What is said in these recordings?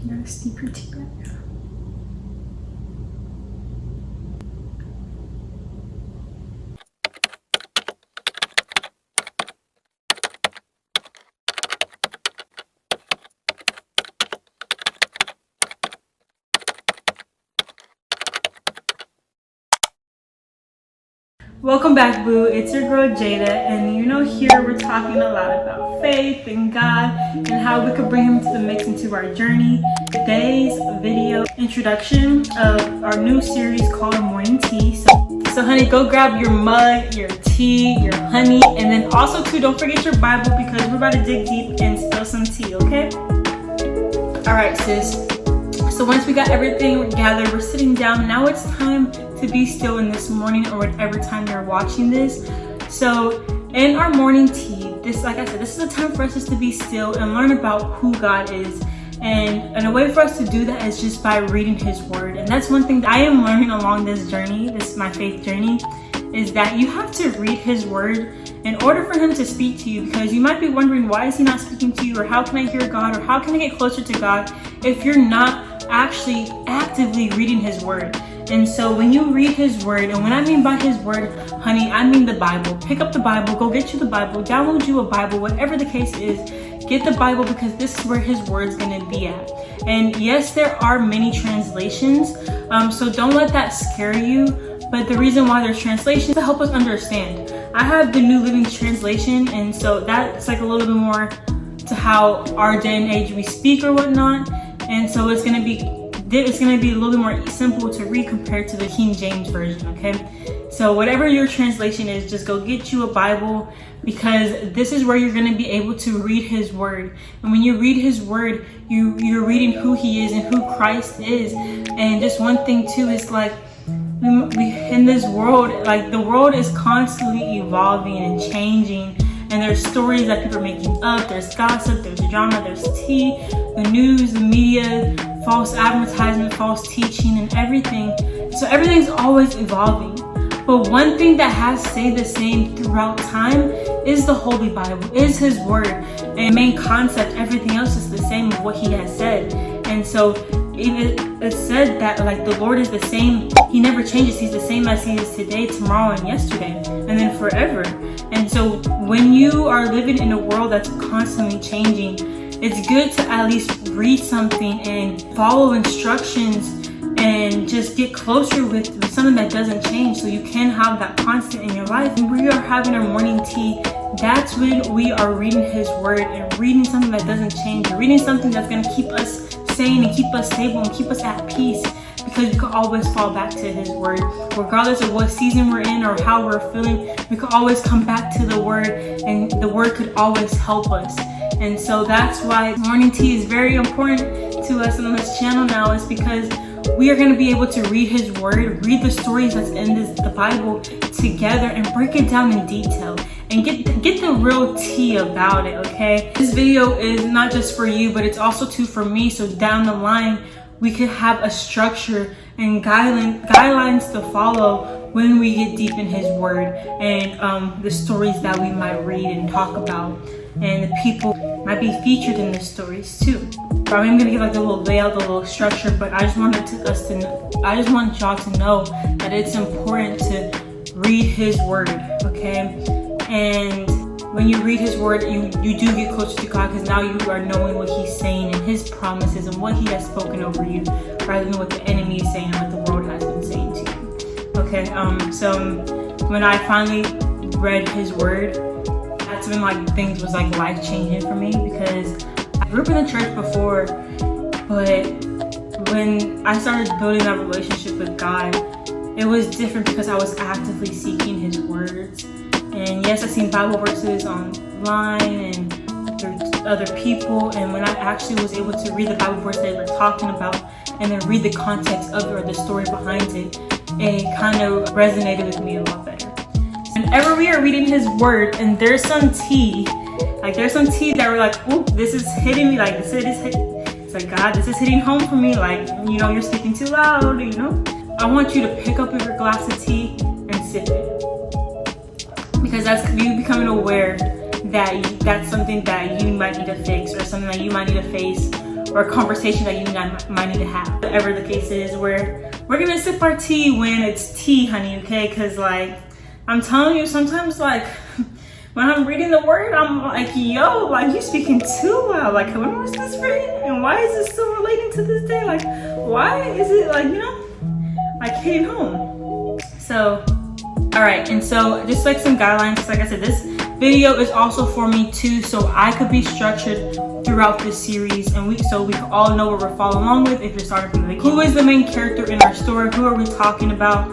You gotta steep your tea right now. Welcome back, boo. It's your girl Jada, and here we're talking a lot about faith and God and how we could bring him to the mix into our journey. Today's video introduction of our new series called Morning Tea. So honey, go grab your mug, your tea, your honey, and then also too, don't forget your Bible because we're about to dig deep and spill some tea, okay? All right, sis. So once we got everything gathered, we're sitting down. Now it's time to be still in this morning or whatever time you're watching this. So in our morning tea, like I said, this is a time for us just to be still and learn about who God is. And a way for us to do that is just by reading his word. And that's one thing that I am learning along this journey, this my faith journey, is that you have to read his word in order for him to speak to you, because you might be wondering, why is he not speaking to you, or how can I hear God, or how can I get closer to God if you're not actually actively reading his word. And so when you read his word, and when I mean by his word, honey, I mean the Bible. Pick up the Bible, go get you the Bible, download you a Bible, whatever the case is, get the Bible, because this is where his word's gonna be at. And yes, there are many translations, so don't let that scare you. But the reason why there's translations to help us understand. I have the New Living Translation, and so that's like a little bit more to how our day and age we speak or whatnot. And so it's gonna be a little bit more simple to read compared to the King James Version, okay? So whatever your translation is, just go get you a Bible, because this is where you're gonna be able to read his word. And when you read his word, you're reading who he is and who Christ is. And just one thing too is like, in this world, like the world is constantly evolving and changing, and there's stories that people are making up, there's gossip, there's drama, there's tea, the news, the media, false advertisement, false teaching, and everything. So everything's always evolving. But one thing that has stayed the same throughout time is the Holy Bible, is his word. And main concept, everything else is the same of what he has said. And so it's said that like the Lord is the same, he never changes, he's the same as he is today, tomorrow, and yesterday, and then forever. And so when you are living in a world that's constantly changing, it's good to at least read something and follow instructions and just get closer with something that doesn't change, so you can have that constant in your life. When we are having our morning tea, that's when we are reading his word and reading something that doesn't change, or reading something that's going to keep us sane and keep us stable and keep us at peace, because we can always fall back to his word. Regardless of what season we're in or how we're feeling, we can always come back to the word, and the word could always help us. And so that's why morning tea is very important to us on this channel now, is because we are going to be able to read his word, read the stories that's in the Bible together, and break it down in detail and get the real tea about it, okay? This video is not just for you, but it's also too for me, so down the line we could have a structure and guidelines to follow when we get deep in his word, and the stories that we might read and talk about, and the people might be featured in the stories too. I'm gonna give like the little layout, the little structure, but I just wanted y'all to know that it's important to read his word, okay? And when you read his word, you do get closer to God, because now you are knowing what he's saying and his promises and what he has spoken over you, rather than what the enemy is saying and what the world has been saying to you. Okay, so when I finally read his word, that's when like things was like life changing for me, because I grew up in the church before, but when I started building that relationship with God, it was different because I was actively seeking his words. And yes, I've seen Bible verses online and through other people, and when I actually was able to read the Bible verse they were talking about and then read the context of it or the story behind it, it kind of resonated with me a lot better. Whenever we are reading his word and there's some tea that we're like, ooh, this is hitting me, like this is hitting. It's like, God, this is hitting home for me, like, you're speaking too loud, I want you to pick up your glass of tea and sip it. Because that's you becoming aware that that's something that you might need to fix, or something that you might need to face, or a conversation that you might need to have. Whatever the case is, we're gonna sip our tea when it's tea, honey, okay? Because like, I'm telling you, sometimes like, when I'm reading the word, I'm like, yo, like you speaking too well. Like, when was this written? And why is this still relating to this day? Like, why is it like, you know, like hitting home? So, all right, and so just like some guidelines, like I said, this video is also for me too, so I could be structured throughout this series, and so we can all know what we're following along with if you're starting from the beginning. Who is the main character in our story? Who are we talking about?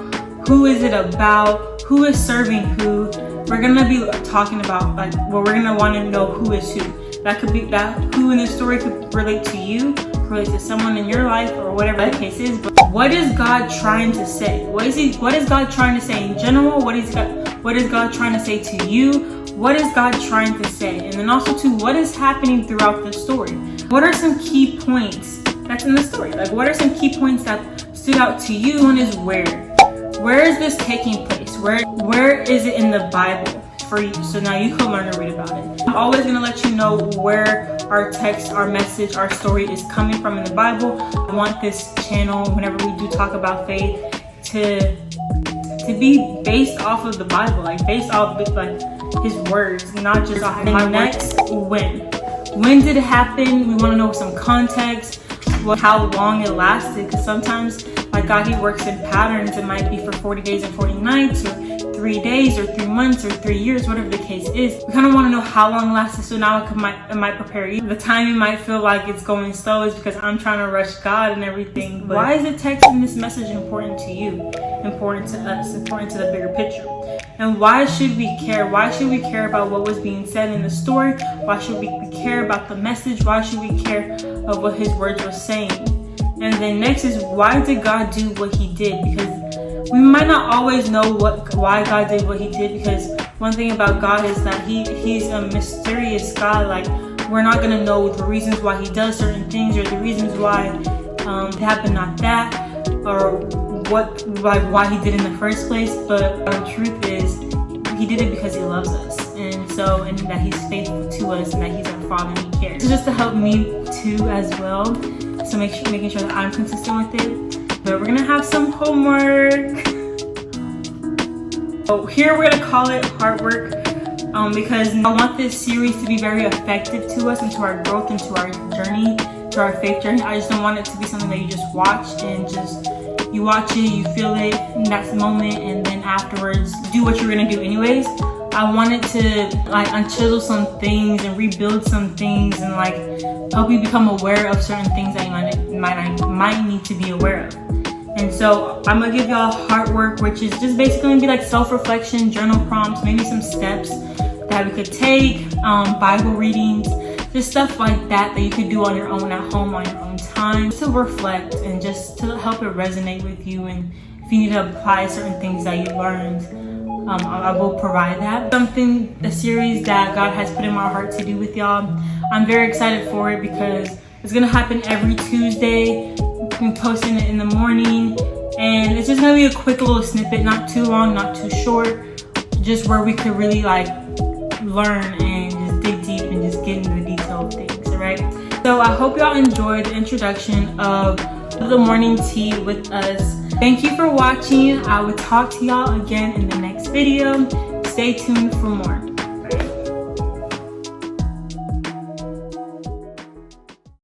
Who is it about? Who is serving who? We're gonna be talking about like, well, we're gonna want to know who is who. That could be that who in the story could relate to you, relate to someone in your life, or whatever the case is. But what is God trying to say? What is God trying to say in general? What is God trying to say to you? What is God trying to say? And then also too, what is happening throughout the story? What are some key points that's in the story? Like, what are some key points that stood out to you, and is where is this taking place? Where is it in the Bible for you? So now you can learn to read about it. I'm always gonna let you know where our text, our message, our story is coming from in the Bible. I want this channel, whenever we do talk about faith, to be based off of the Bible, like based off of like his words, not just off of my next when did it happen? We want to know some context, how long it lasted, because sometimes like God, he works in patterns. It might be for 40 days and 40 nights, or 3 days, or 3 months, or 3 years, whatever the case is. We kind of want to know how long it lasted, so now it might prepare you. The time you might feel like it's going slow is because I'm trying to rush God and everything. But why is the text in this message important to you, important to us, important to the bigger picture? And why should we care? Why should we care about what was being said in the story? Why should we care about the message? Why should we care of what his words were saying? And then next is, why did God do what he did? Because we might not always know why God did what he did, because one thing about God is that he's a mysterious God. Like, we're not going to know the reasons why he does certain things, or the reasons why it happened, not that, or why he did it in the first place. But the truth is, he did it because he loves us, and that he's faithful to us, and that he's our Father and he cares. So just to help me too as well, so making sure that I'm consistent with it. But we're gonna have some homework. So here we're gonna call it hard work, because I want this series to be very effective to us and to our growth and to our journey, to our faith journey. I just don't want it to be something that you just watch and you watch it, you feel it in that moment, and then afterwards do what you're gonna do anyways. I wanted to like unchisel some things and rebuild some things, and like help you become aware of certain things that you might need to be aware of. And so I'm gonna give y'all heart work, which is just basically gonna be like self-reflection, journal prompts, maybe some steps that we could take, Bible readings, just stuff like that you could do on your own at home, on your own time, to reflect and just to help it resonate with you. And if you need to apply certain things that you learned, I will provide that. A series that God has put in my heart to do with y'all. I'm very excited for it because it's gonna happen every Tuesday. I'm posting it in the morning, and it's just gonna be a quick little snippet, not too long, not too short, just where we could really like learn and just dig deep and just get into the detail of things, all right? So I hope y'all enjoyed the introduction of the morning tea with us. Thank you for watching. I will talk to y'all again in the next video. Stay tuned for more.